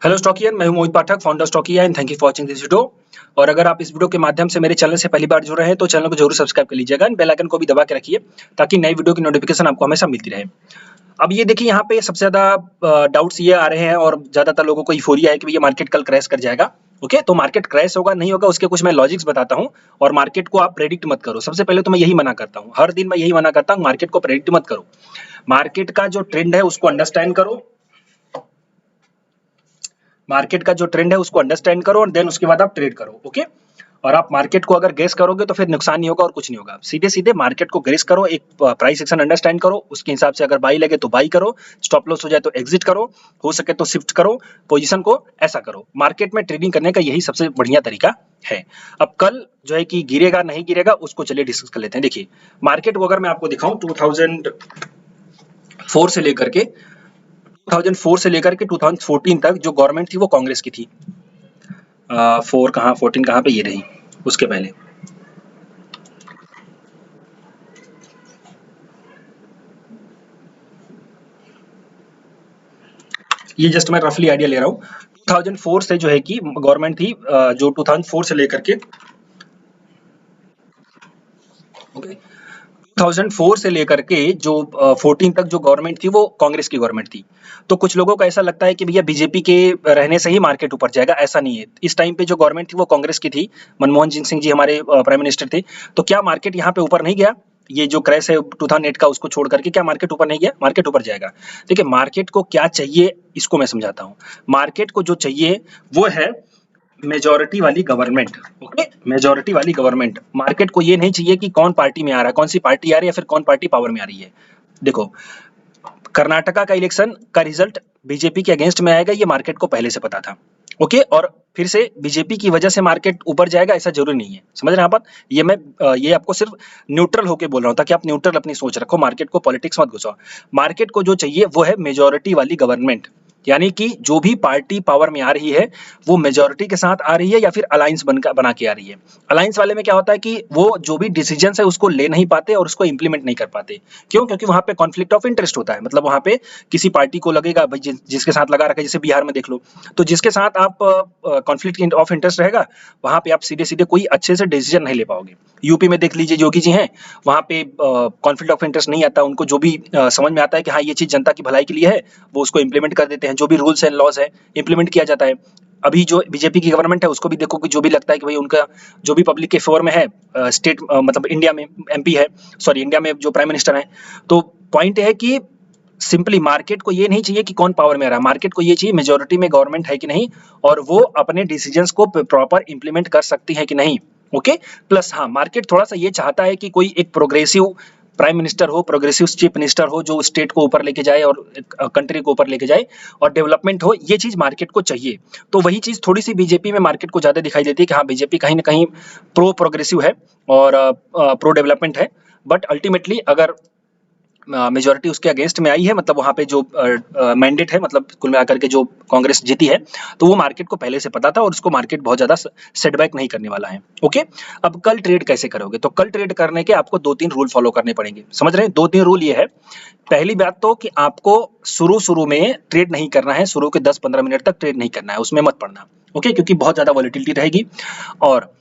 Hello Stockian, मैं हूं Mohit Pathak, founder Stockia and thank you for watching this video. और अगर आप इस वीडियो के माध्यम से मेरे चैनल से पहली बार जुड़ रहे हैं तो चैनल को जरूर सब्सक्राइब कर लीजिएगा एंड बेल आइकन को भी दबा के रखिए ताकि नई वीडियो की नोटिफिकेशन आपको हमेशा मिलती रहे। अब ये देखिए, यहाँ पे सबसे ज़्यादा डाउट्स ये आ रहे हैं और ज़्यादातर लोगों को यूफोरिया है कि ये मार्केट कल क्रैश कर जाएगा। ओके, तो मार्केट क्रैश होगा नहीं होगा उसके कुछ मैं लॉजिक्स बताता हूँ। और मार्केट को आप प्रेडिक्ट मत करो। सबसे पहले तो मैं यही मना करता हूँ, हर दिन मैं यही मना करता हूँ, मार्केट को प्रेडिक्ट मत करो। मार्केट का जो ट्रेंड है उसको अंडरस्टैंड करो, मार्केट का जो ट्रेंड है उसको अंडरस्टैंड करो और देन उसके बाद आप ट्रेड करो। ओके, और आप मार्केट को अगर गेस करोगे तो फिर नुकसान नहीं होगा और कुछ नहीं होगा। सीधे सीधे मार्केट को गेस करो, एक प्राइस सेक्शन अंडरस्टैंड करो, उसके हिसाब से अगर बाई लगे तो बाई करो, स्टॉप लॉस हो जाए तो एग्जिट करो, हो सके तो शिफ्ट करो पोजीशन को, ऐसा करो। मार्केट में ट्रेडिंग करने का यही सबसे बढ़िया तरीका है। अब कल जो है कि गिरेगा नहीं गिरेगा उसको चलिए डिस्कस कर लेते हैं। देखिए, मार्केट को अगर मैं आपको दिखाऊं 2004 से लेकर के 2014 तक जो गवर्नमेंट थी वो कांग्रेस की थी। 14 कहाँ पे, ये रही, उसके पहले ये जस्ट मैं रफली आइडिया ले रहा हूँ। 2004 से जो है कि गवर्नमेंट थी, जो 2004 से लेकर के 2004 से लेकर के जो 14 तक जो गवर्नमेंट थी वो कांग्रेस की गवर्नमेंट थी। तो कुछ लोगों को ऐसा लगता है कि भैया बीजेपी के रहने से ही मार्केट ऊपर जाएगा, ऐसा नहीं है। इस टाइम पे जो गवर्नमेंट थी वो कांग्रेस की थी, मनमोहन सिंह जी हमारे प्राइम मिनिस्टर थे। तो क्या मार्केट यहाँ पे ऊपर नहीं गया? ये जो क्रैश है 2008 का उसको छोड़ करके क्या मार्केट ऊपर नहीं गया? मार्केट ऊपर जाएगा। देखिए, मार्केट को क्या चाहिए इसको मैं समझाता हूँ। मार्केट को जो चाहिए वो है मेजॉरिटी वाली गवर्नमेंट। ओके, मेजॉरिटी वाली गवर्नमेंट। मार्केट को ये नहीं चाहिए कि कौन पार्टी में आ रहा है, कौन सी पार्टी आ रही है, फिर कौन पार्टी पावर में आ रही है। देखो, कर्नाटका का इलेक्शन का रिजल्ट बीजेपी के अगेंस्ट में आएगा, ये मार्केट को पहले से पता था। ओके, और फिर से बीजेपी की वजह से मार्केट ऊपर जाएगा ऐसा जरूरी नहीं है। समझ रहे हैं आप? ये मैं ये आपको सिर्फ न्यूट्रल होके बोल रहा हूँ ताकि आप न्यूट्रल अपनी सोच रखो, मार्केट को पॉलिटिक्स मत घुसाओ। मार्केट को जो चाहिए वो है मेजॉरिटी वाली गवर्नमेंट, यानी कि जो भी पार्टी पावर में आ रही है वो मेजॉरिटी के साथ आ रही है या फिर अलायंस बना के आ रही है। अलायंस वाले में क्या होता है कि वो जो भी डिसीजन है उसको ले नहीं पाते और उसको इंप्लीमेंट नहीं कर पाते। क्यों? क्योंकि वहां पे कॉन्फ्लिक्ट ऑफ इंटरेस्ट होता है। मतलब वहां पे किसी पार्टी को लगेगा भाई जिसके साथ लगा रखा है, जैसे बिहार में देख लो, तो जिसके साथ आप कॉन्फ्लिक्ट ऑफ इंटरेस्ट रहेगा वहां पे आप सीधे सीधे कोई अच्छे से डिसीजन नहीं ले पाओगे। यूपी में देख लीजिए, योगी जी हैं, वहां पे कॉन्फ्लिक्ट ऑफ इंटरेस्ट नहीं आता, उनको जो भी समझ में आता है कि हाँ ये चीज जनता की भलाई के लिए है वो उसको इंप्लीमेंट कर देते हैं, जो भी रूल्स एंड लॉज है इंप्लीमेंट किया जाता है। अभी जो बीजेपी की गवर्नमेंट है उसको भी देखो कि जो भी लगता है कि भाई उनका जो भी पब्लिक के फेवर में है, स्टेट मतलब इंडिया में एमपी है, सॉरी इंडिया में जो प्राइम मिनिस्टर है, तो पॉइंट है कि सिंपली मार्केट को ये नहीं चाहिए कि कौन पावर में आ रहा है, मार्केट को ये चाहिए मेजोरिटी में गवर्नमेंट है कि नहीं और वो अपने डिसीजंस को प्रॉपर इंप्लीमेंट कर सकती है कि नहीं। ओके, प्लस हाँ, मार्केट थोड़ा सा ये चाहता है कि कोई एक प्रोग्रेसिव प्राइम मिनिस्टर हो, प्रोग्रेसिव चीफ मिनिस्टर हो जो स्टेट को ऊपर लेके जाए और कंट्री को ऊपर लेके जाए और डेवलपमेंट हो, ये चीज मार्केट को चाहिए। तो वही चीज थोड़ी सी बीजेपी में मार्केट को ज्यादा दिखाई देती है कि हाँ बीजेपी कहीं ना कहीं प्रो प्रोग्रेसिव है और प्रो डेवलपमेंट है। बट अल्टीमेटली अगर मेजोरिटी उसके अगेंस्ट में आई है, मतलब वहां पे जो मैंडेट है, मतलब कुल मिलाकर के जो कांग्रेस जीती है, तो वो मार्केट को पहले से पता था और उसको मार्केट बहुत ज्यादा सेटबैक नहीं करने वाला है। ओके, अब कल ट्रेड कैसे करोगे? तो कल ट्रेड करने के आपको 2-3 रूल फॉलो करने पड़ेंगे। समझ रहे हैं? 2-3 रूल ये है। पहली बात तो कि आपको शुरू में ट्रेड नहीं करना है, शुरू के 10-15 मिनट तक ट्रेड नहीं करना है, उसमें मत पड़ना। ओके, क्योंकि बहुत ज्यादा वॉलेटिलिटी रहेगी। और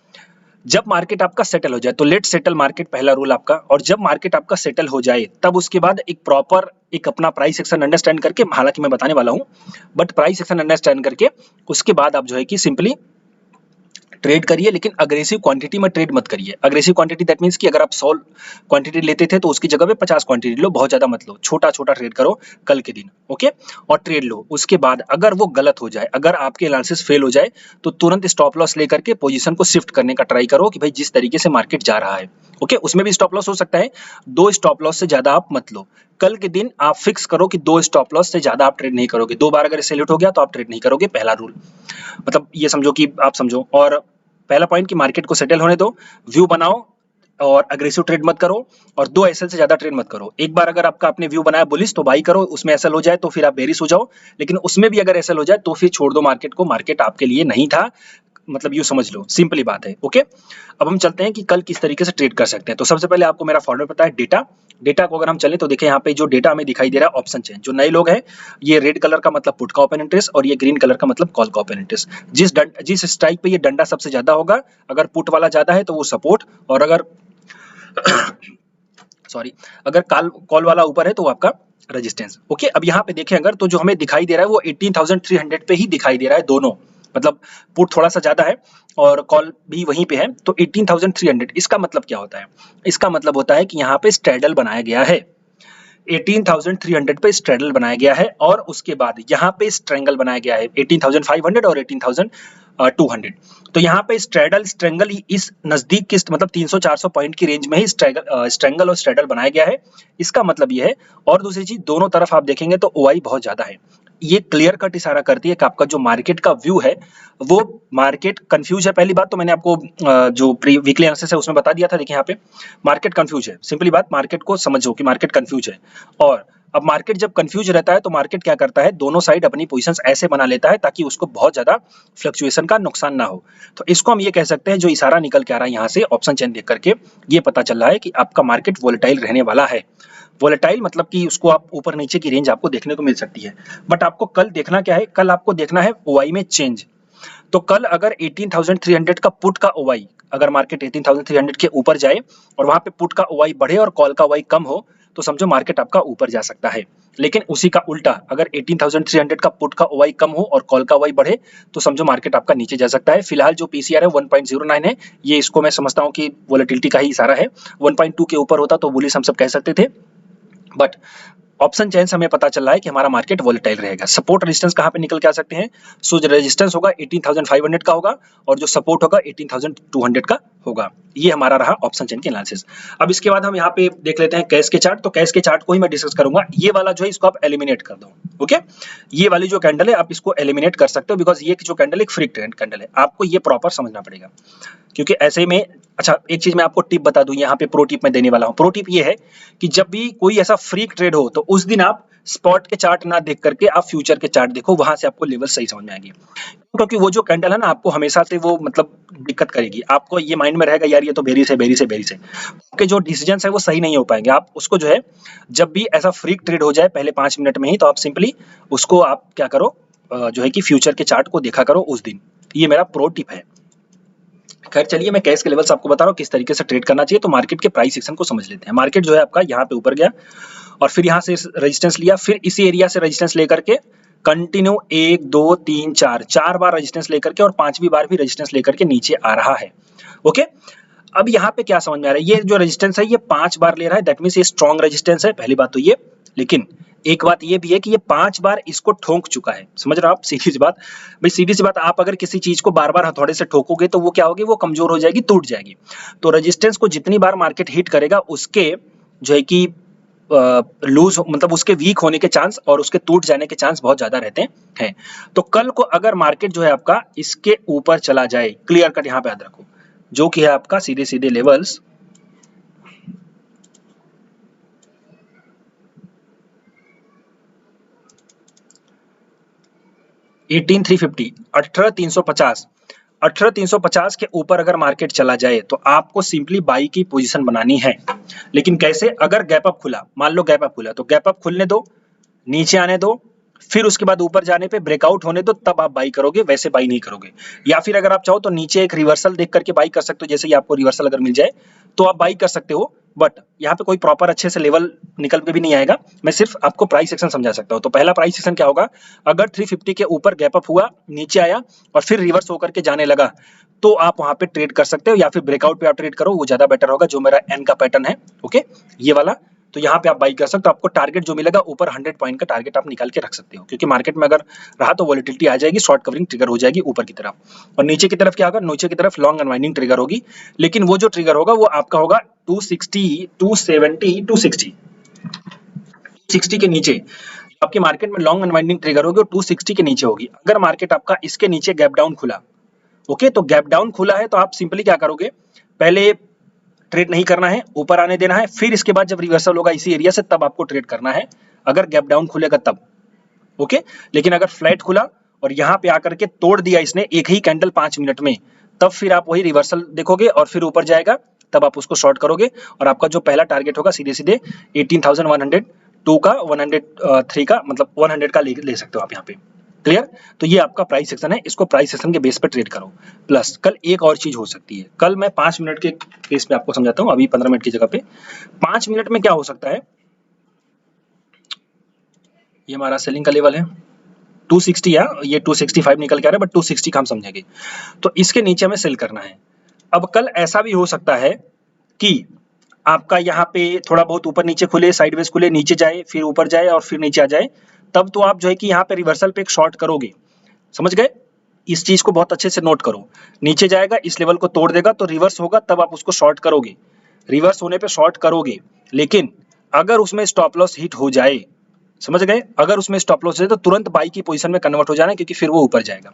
जब मार्केट आपका सेटल हो जाए, तो लेट सेटल मार्केट, पहला रूल आपका। और जब मार्केट आपका सेटल हो जाए तब उसके बाद एक प्रॉपर एक अपना प्राइस एक्शन अंडरस्टैंड करके, हालांकि मैं बताने वाला हूं, बट प्राइस एक्शन अंडरस्टैंड करके उसके बाद आप जो है कि सिंपली ट्रेड करिए, लेकिन अग्रेसिव क्वांटिटी में ट्रेड मत करिए। अग्रेसिव क्वांटिटी दैट मींस कि अगर आप 100 क्वांटिटी लेते थे तो उसकी जगह पे 50 क्वांटिटी लो, बहुत ज्यादा मत लो, छोटा छोटा ट्रेड करो कल के दिन। ओके, और ट्रेड लो। उसके बाद अगर वो गलत हो जाए, अगर आपके एनालिसिस फेल हो जाए, तो तुरंत स्टॉप लॉस लेकर के पोजीशन को शिफ्ट करने का ट्राई करो कि भाई जिस तरीके से मार्केट जा रहा है। ओके, उसमें भी स्टॉप लॉस हो सकता है, 2 स्टॉप लॉस से ज्यादा आप मत लो। कल के दिन आप फिक्स करो कि 2 स्टॉप लॉस से ज्यादा आप ट्रेड नहीं करोगे। 2 बार अगर सेल्यूट हो गया तो आप ट्रेड नहीं करोगे, पहला रूल। मतलब ये समझो कि आप समझो। और पहला पॉइंट कि मार्केट को सेटल होने दो, व्यू बनाओ और अग्रेसिव ट्रेड मत करो, और 2 एसएल से ज्यादा ट्रेड मत करो। एक बार अगर आपका आपने व्यू बनाया बुलिश तो बाई करो, उसमें एसएल हो जाए तो फिर आप बेरिश हो जाओ, लेकिन उसमें भी अगर एसएल हो जाए तो फिर छोड़ दो मार्केट को, मार्केट आपके लिए नहीं था। मतलब यूँ समझ लो, सिंपली बात है। ओके, अब हम चलते हैं कि कल किस तरीके से ट्रेड कर सकते हैं। तो सबसे पहले आपको मेरा फॉर्मूला पता है डेटा। डेटा को अगर हम चलें तो देखिए यहाँ पे जो डेटा हमें दिखाई दे रहा है ऑप्शन चेन। जो नए लोग हैं, ये रेड कलर का मतलब पुट का ओपन इंटरेस्ट और ये ग्रीन कलर का मतलब कॉल का ओपन इंटरेस्ट। जिस स्ट्राइक पे ये डंडा सबसे ज्यादा होगा, अगर पुट वाला ज्यादा है तो वो सपोर्ट, और अगर सॉरी अगर कॉल वाला ऊपर है तो वो आपका रेजिस्टेंस। ओके, अब यहाँ पे देखें अगर, तो जो हमें दिखाई दे रहा है वो 18,300 पे ही दिखाई दे रहा है दोनों, मतलब पुट थोड़ा सा ज्यादा है और कॉल भी वहीं पे है। तो 18,300 इसका मतलब क्या होता है? इसका मतलब होता है कि यहाँ पे स्ट्रेडल बनाया गया है, 18,300 पे स्ट्रेडल बनाया गया है, और उसके बाद यहाँ पे स्ट्रेंगल बनाया गया है 18,500 और 18,200। तो यहाँ पे स्ट्रेडल स्ट्रेंगल इस नजदीक की, मतलब 300-400 पॉइंट की रेंज में ही स्ट्रेंगल और स्ट्रेडल बनाया गया है। इसका मतलब ये है, और दूसरी चीज दोनों तरफ आप देखेंगे तो ओआई बहुत ज्यादा है। ये क्लियर कट इशारा करती है कि आपका जो मार्केट का व्यू है वो मार्केट कंफ्यूज है। पहली बात तो मैंने आपको जो प्री वीकली एनालिसिस है उसमें बता दिया था। देखिए यहाँ पे मार्केट कंफ्यूज है, सिंपली बात, मार्केट को समझो कि मार्केट कंफ्यूज है। और अब मार्केट जब कंफ्यूज रहता है तो मार्केट क्या करता है, दोनों साइड अपनी पोजीशंस ऐसे बना लेता है ताकि उसको बहुत ज्यादा फ्लक्चुएशन का नुकसान ना हो। तो इसको हम ये कह सकते हैं, जो इशारा निकल के आ रहा है यहाँ से ऑप्शन चेन देख करके, ये पता चल रहा है कि आपका मार्केट वोलेटाइल रहने वाला है। वोलेटाइल मतलब कि उसको आप ऊपर नीचे की रेंज आपको देखने को मिल सकती है। बट आपको कल देखना क्या है, कल आपको देखना है ओआई में चेंज। तो कल अगर 18,300 का पुट का ओआई, अगर मार्केट 18,300 के ऊपर जाए और वहां पे पुट का ओआई बढ़े और कॉल का ओआई कम हो, तो समझो मार्केट आपका ऊपर जा सकता है। लेकिन उसी का उल्टा, अगर 18,300 का पुट का ओआई कम हो और कॉल का ओआई बढ़े, तो समझो मार्केट आपका नीचे जा सकता है। फिलहाल जो पीसीआर है 1.09 है, ये इसको मैं समझता हूँ कि वोलेटिलिटी का ही इशारा है। 1.2 के ऊपर होता तो बुलिश हम सब कह सकते थे, बट ऑप्शन चेन से हमें पता चल रहा है कि हमारा मार्केट वोलेटाइल रहेगा। सपोर्ट रेजिस्टेंस कहां पे निकल के आ सकते हैं? सो जो रेजिस्टेंस होगा 18,500 का होगा और जो सपोर्ट होगा 18,200 का होगा। ये हमारा रहा ऑप्शन चेन के एनालिसिस। अब इसके बाद हम यहाँ पे देख लेते हैं कैश के चार्ट। तो कैश के चार्ट को ही मैं डिस्कस करूंगा। ये वाला जो है इसको आप एलिमिनेट कर दो। ओके, ये वाली जो कैंडल है आप इसको एलिमिनेट कर सकते हो, बिकॉज ये जो कैंडल एक फ्री ट्रेंड कैंडल है। आपको ये प्रॉपर समझना पड़ेगा, क्योंकि ऐसे में, अच्छा एक चीज मैं आपको टिप बता दूं, यहाँ पे प्रो टिप मैं देने वाला हूँ। प्रो टिप ये है कि जब भी कोई ऐसा फ्रीक ट्रेड हो तो उस दिन आप स्पॉट के चार्ट ना देख करके आप फ्यूचर के चार्ट देखो, वहां से आपको लेवल सही समझ में आएगी। क्योंकि वो जो कैंडल है ना, आपको हमेशा से वो मतलब दिक्कत करेगी। आपको ये माइंड में रहेगा यार ये तो बेरी से आपके जो डिसीजन है वो सही नहीं हो पाएंगे। आप उसको जो है, जब भी ऐसा फ्रीक ट्रेड हो जाए पहले 5 मिनट में ही, तो आप सिंपली उसको आप क्या करो, जो है कि फ्यूचर के चार्ट को देखा करो उस दिन। ये मेरा प्रो टिप है। खैर चलिए, मैं कैश के लेवल्स आपको बता रहा हूँ किस तरीके से ट्रेड करना चाहिए। तो मार्केट के प्राइस सेक्शन को समझ लेते हैं। मार्केट जो है आपका यहाँ पे ऊपर गया और फिर यहाँ से रेजिस्टेंस लिया, फिर इसी एरिया से रेजिस्टेंस लेकर के कंटिन्यू 1 2 3 4 बार रेजिस्टेंस लेकर के और 5वीं बार भी रेजिस्टेंस लेकर के नीचे आ रहा है। ओके, अब यहाँ पे क्या समझ में आ रहा है, ये जो रेजिस्टेंस है ये 5 बार ले रहा है, दैट मींस ये स्ट्रॉन्ग रेजिस्टेंस है, पहली बात तो ये। लेकिन एक बात ये भी है कि ये 5 बार इसको ठोक चुका है। समझ रहे हो आप? सीधी सी बात भाई, सीधी सी बात, आप अगर किसी चीज को बार बार हथौड़े से ठोकोगे तो वो क्या होगी, वो कमजोर हो जाएगी, टूट जाएगी। तो रेजिस्टेंस को जितनी बार मार्केट हिट करेगा उसके जो है कि लूज, मतलब उसके वीक होने के चांस और उसके टूट जाने के चांस बहुत ज्यादा रहते हैं। तो कल को अगर मार्केट जो है आपका इसके ऊपर चला जाए, क्लियर कट यहाँ पे याद रखो, जो कि है आपका सीधे सीधे लेवल्स 18,350, 18,350, 18,350 के ऊपर अगर मार्केट चला जाए तो आपको सिंपली बाई की पोजीशन बनानी है। लेकिन कैसे? अगर गैप अप खुला, मान लो गैप अप खुला, तो गैप अप खुलने दो, नीचे आने दो, फिर उसके बाद ऊपर जाने पे ब्रेकआउट होने दो, तब आप बाई करोगे, वैसे बाई नहीं करोगे। या फिर अगर आप चाहो तो नीचे एक रिवर्सल देख करके बाई कर सकते हो, जैसे ही आपको रिवर्सल अगर मिल जाए तो आप बाई कर सकते हो। बट यहाँ पे कोई प्रॉपर अच्छे से लेवल निकल के भी नहीं आएगा, मैं सिर्फ आपको प्राइस सेक्शन समझा सकता हूँ। तो पहला प्राइस सेक्शन क्या होगा, अगर 350 के ऊपर गैप अप हुआ, नीचे आया और फिर रिवर्स होकर के जाने लगा, तो आप वहां पे ट्रेड कर सकते हो, या फिर ब्रेकआउट पे आप ट्रेड करो, वो ज्यादा बेटर होगा, जो मेरा एन का पैटर्न है। ओके, ये वाला, तो यहाँ पे आप बाई कर सकते हो। आपको टारगेट जो मिलेगा ऊपर 100 पॉइंट का टारगेट आप निकाल के रख सकते हो, क्योंकि मार्केट में अगर रहा तो वोलेटिलिटी आ जाएगी, शॉर्ट कवरिंग ट्रिगर हो जाएगी ऊपर की तरफ। और नीचे की तरफ क्या होगा, नीचे की तरफ लॉन्ग अनवाइंडिंग ट्रिगर होगी। लेकिन वो जो ट्रिगर होगा वो आपका होगा 260, 270, 260 के नीचे आपके मार्केट में लॉन्ग अनवाइंडिंग ट्रिगर होगी और 260 के नीचे होगी। अगर मार्केट आपका इसके नीचे गैप डाउन खुला, ओके, तो गैप डाउन खुला है तो आप सिंपली क्या करोगे, पहले ट्रेड नहीं करना है, ऊपर आने देना है, फिर इसके बाद जब रिवर्सल होगा इसी एरिया से तब आपको ट्रेड करना है, अगर गैप डाउन खुलेगा तब। ओके, लेकिन अगर फ्लैट खुला और यहाँ पे आकर के तोड़ दिया इसने एक ही कैंडल 5 मिनट में, तब फिर आप वही रिवर्सल देखोगे और फिर ऊपर जाएगा, तब आप उसको शॉर्ट करोगे और आपका जो पहला टारगेट होगा सीधे सीधे 18,102 का 103 का मतलब 100 का ले सकते हो आप यहाँ पे। क्लियर? तो ये आपका प्राइस सेक्शन है, इसको प्राइस सेक्शन के बेस पे ट्रेड करो। प्लस कल एक और चीज हो सकती है, कल मैं 5 मिनट के केस पे आपको समझाता हूँ, अभी 15 मिनट की जगह पे 5 मिनट में क्या हो सकता है। ये हमारा सेलिंग का लेवल है 260 या ये 265 निकल के आ रहा है, बट 260 का हम समझेंगे। तो इसके नीचे हमें सेल करना है। अब कल ऐसा भी हो सकता है कि आपका यहाँ पे थोड़ा बहुत ऊपर नीचे खुले, साइडवेज खुले, नीचे जाए, फिर ऊपर जाए और फिर नीचे आ जाए, तब तो आप जो है कि यहाँ पे रिवर्सल पे एक शॉर्ट करोगे। समझ गए? इस चीज को बहुत अच्छे से नोट करो। नीचे जाएगा, इस लेवल को तोड़ देगा तो रिवर्स होगा, तब आप उसको शॉर्ट करोगे। रिवर्स होने पे शॉर्ट करोगे, लेकिन अगर उसमें स्टॉप लॉस हिट हो जाए, समझ गए? अगर उसमें स्टॉप लॉस है तो तुरंत बाई की पोजीशन में कन्वर्ट हो जाना, क्योंकि फिर वो ऊपर जाएगा।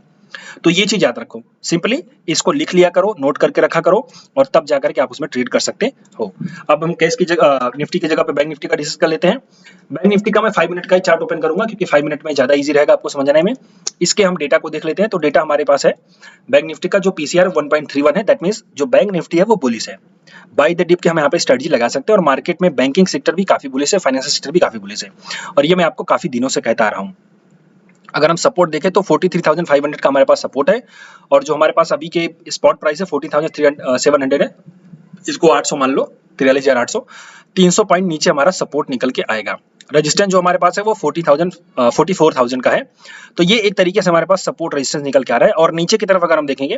तो ये चीज याद रखो, सिंपली इसको लिख लिया करो, नोट करके रखा करो, और तब जाकर के आप उसमें ट्रेड कर सकते हो। अब हम कैश की जगह निफ्टी की जगह पे बैंक निफ्टी का डिस्कस कर लेते हैं। बैंक निफ्टी का मैं 5 मिनट का ही चार्ट ओपन करूंगा, क्योंकि 5 मिनट में ज्यादा इजी रहेगा आपको समझने में। इसके हम डेटा को देख लेते हैं। तो डेटा हमारे पास है, बैंक निफ्टी का जो पीसीआर 1.31 है, दैट मीन्स जो बैंक निफ्टी है वो बुलिश है। बाय द डिप के हम यहाँ पे स्ट्रेटजी लगा सकते हैं, और मार्केट में बैंकिंग सेक्टर भी काफी बुलिश है, फाइनेंशियल सेक्टर भी काफी बुलिश है, और ये मैं आपको काफी दिनों से कहता आ रहा हूँ। अगर हम सपोर्ट देखें तो 43,500 का हमारे पास सपोर्ट है, और जो हमारे पास अभी के स्पॉट प्राइस है 14,700 है, इसको 800 मान लो, 43,800, 300 पॉइंट नीचे हमारा सपोर्ट निकल के आएगा। रेजिस्टेंस जो हमारे पास है वो 44,000 का है। तो ये एक तरीके से हमारे पास सपोर्ट रेजिस्टेंस निकल के आ रहा है। और नीचे की तरफ अगर हम देखेंगे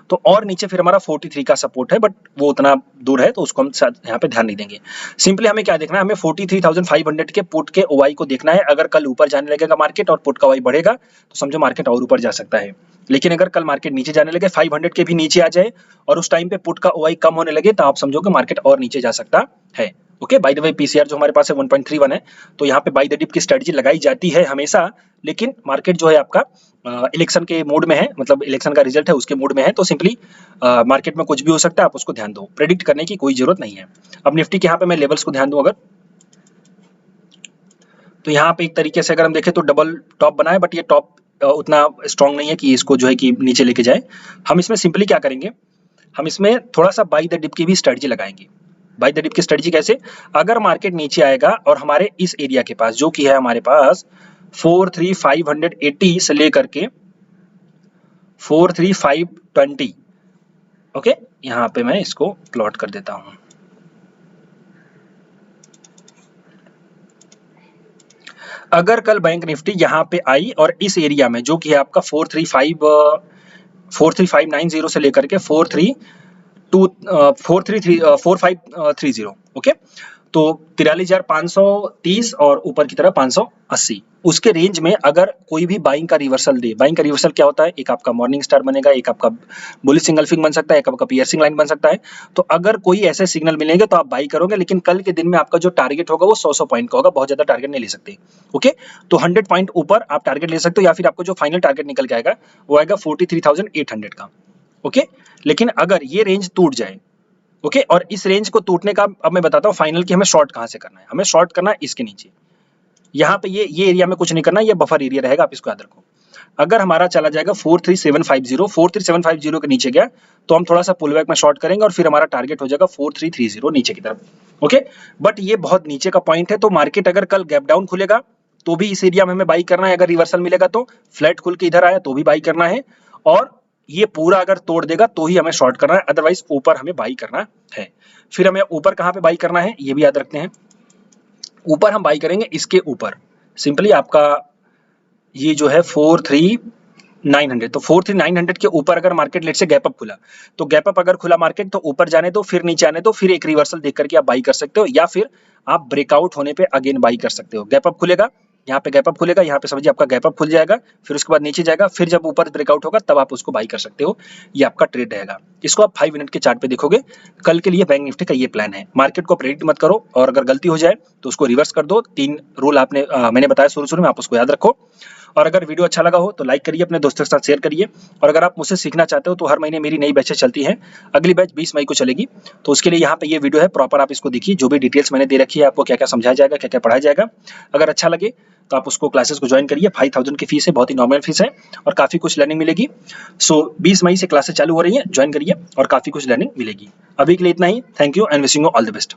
तो और नीचे फिर हमारा 43 का सपोर्ट है, बट वो उतना दूर है तो उसको हम यहाँ पे ध्यान नहीं देंगे। सिंपली हमें क्या देखना है, हमें 43,500 के पुट के ओवाई को देखना है। अगर कल ऊपर जाने लगेगा मार्केट और पुट का ओवाई बढ़ेगा तो समझो मार्केट और ऊपर जा सकता है। लेकिन अगर कल मार्केट नीचे जाने लगे, 500 के भी नीचे आ जाए और उस टाइम पे पुट का ओवाई कम होने लगे, तो आप समझो कि मार्केट और नीचे जा सकता है। Okay, by the way PCR जो हमारे पास है 1.31 है, तो यहाँ पे बाय द डिप की स्ट्रेटजी लगाई जाती है हमेशा। लेकिन मार्केट जो है आपका इलेक्शन के मोड में है, मतलब इलेक्शन का रिजल्ट है उसके मोड में है, तो सिंपली मार्केट में कुछ भी हो सकता है, आप उसको ध्यान दो, प्रेडिक्ट करने की कोई जरूरत नहीं है। अब निफ्टी के यहाँ पे मैं लेवल्स को ध्यान दूं अगर, तो यहाँ पे एक तरीके से अगर हम देखें तो डबल टॉप बना है, बट ये टॉप उतना स्ट्रांग नहीं है कि इसको जो है कि नीचे लेके जाए। हम इसमें सिंपली क्या करेंगे, हम इसमें थोड़ा सा बाय द डिप की भी स्ट्रेटजी लगाएंगे। बाय द डिप की स्ट्रेटजी कैसे, अगर मार्केट नीचे आएगा और हमारे इस एरिया के पास जो कि है हमारे पास 43,580 से लेकर के 43,520, ओके, यहाँ पे मैं इसको प्लॉट कर देता हूं। अगर कल बैंक निफ्टी यहाँ पे आई और इस एरिया में जो कि है आपका 43590 से लेकर के 4530, ओके, तो 43,530 और ऊपर की तरफ 580, उसके रेंज में अगर कोई भी बाइंग का रिवर्सल दे। बाइंग का रिवर्सल क्या होता है, एक आपका मॉर्निंग स्टार बनेगा, एक आपका बुलिश सिंगल्फिंग बन सकता है, एक आपका पियर्सिंग लाइन बन सकता है। तो अगर कोई ऐसे सिग्नल मिलेंगे तो आप बाई करोगे, लेकिन कल के दिन में आपका जो टारगेट होगा वो 100 पॉइंट का होगा, बहुत ज्यादा टारगेट नहीं ले सकते। ओके, तो 100 पॉइंट ऊपर आप टारगेट ले सकते हो, या फिर आपको जो फाइनल टारगेट निकल के आएगा वो आएगा 43,800 का। ओके, लेकिन अगर ये रेंज टूट जाए, ओके, और इस रेंज को टूटने का अब मैं बताता हूँ फाइनल कि हमें शॉर्ट कहाँ से करना है। हमें शॉर्ट करना है इसके नीचे, यहाँ पे ये एरिया में कुछ नहीं करना, ये बफर एरिया रहेगा, आप इसको याद रखो। अगर हमारा चला जाएगा 43750 के नीचे गया तो हम थोड़ा सा पुल बैक में शॉर्ट करेंगे और फिर हमारा टारगेट हो जाएगा 4330 नीचे की तरफ। ओके, बट ये बहुत नीचे का पॉइंट है, तो मार्केट अगर कल गैप डाउन खुलेगा तो भी इस एरिया में हमें बाई करना है। अगर रिवर्सल मिलेगा तो फ्लैट खुल के इधर आया तो भी बाई करना है, और ये पूरा अगर तोड़ देगा तो ही हमें शॉर्ट करना है, अदरवाइज ऊपर हमें बाई करना है। फिर हमें ऊपर कहाँ पे बाई करना है ये भी याद रखते हैं। ऊपर हम बाई करेंगे इसके ऊपर, सिंपली आपका ये जो है 43,900, तो 43,900 के ऊपर अगर मार्केट लेट से गैप अप खुला, तो गैप अप अगर खुला मार्केट तो ऊपर जाने दो, फिर नीचे आने दो, फिर एक रिवर्सल देख करके आप बाई कर सकते हो, या फिर आप ब्रेकआउट होने पे अगेन बाई कर सकते हो। गैप अप खुलेगा, यहाँ पे गैप अप खुलेगा, यहाँ पे समझिए आपका गैप अप खुल जाएगा, फिर उसके बाद नीचे जाएगा, फिर जब ऊपर ब्रेकआउट होगा तब आप उसको बाई कर सकते हो। ये आपका ट्रेड रहेगा। इसको आप 5 मिनट के चार्ट पे देखोगे। कल के लिए बैंक निफ्टी का ये प्लान है। मार्केट को प्रेडिक्ट मत करो, और अगर गलती हो जाए तो उसको रिवर्स कर दो। 3 रूल आपने मैंने बताया शुरू में, आप उसको याद रखो। और अगर वीडियो अच्छा लगा हो तो लाइक करिए, अपने दोस्तों के साथ शेयर करिए। और अगर आप मुझसे सीखना चाहते हो तो हर महीने मेरी नई बैचें चलती हैं। अगली बैच 20 मई को चलेगी, तो उसके लिए यहाँ पे ये वीडियो है, प्रॉपर आप इसको देखिए। जो भी डिटेल्स मैंने दे रखी है, आपको क्या क्या समझाया जाएगा, क्या क्या पढ़ाया जाएगा। अगर अच्छा लगे तो आप उसको क्लासेस को ज्वाइन करिए। 5000 की फीस है, बहुत ही नॉमिनल फीस है और काफ़ी कुछ लर्निंग मिलेगी। सो 20 मई से क्लासेस चालू हो रही हैं, ज्वाइन करिए और काफ़ी कुछ लर्निंग मिलेगी। अभी के लिए इतना ही। Thank you and wishing you all the best.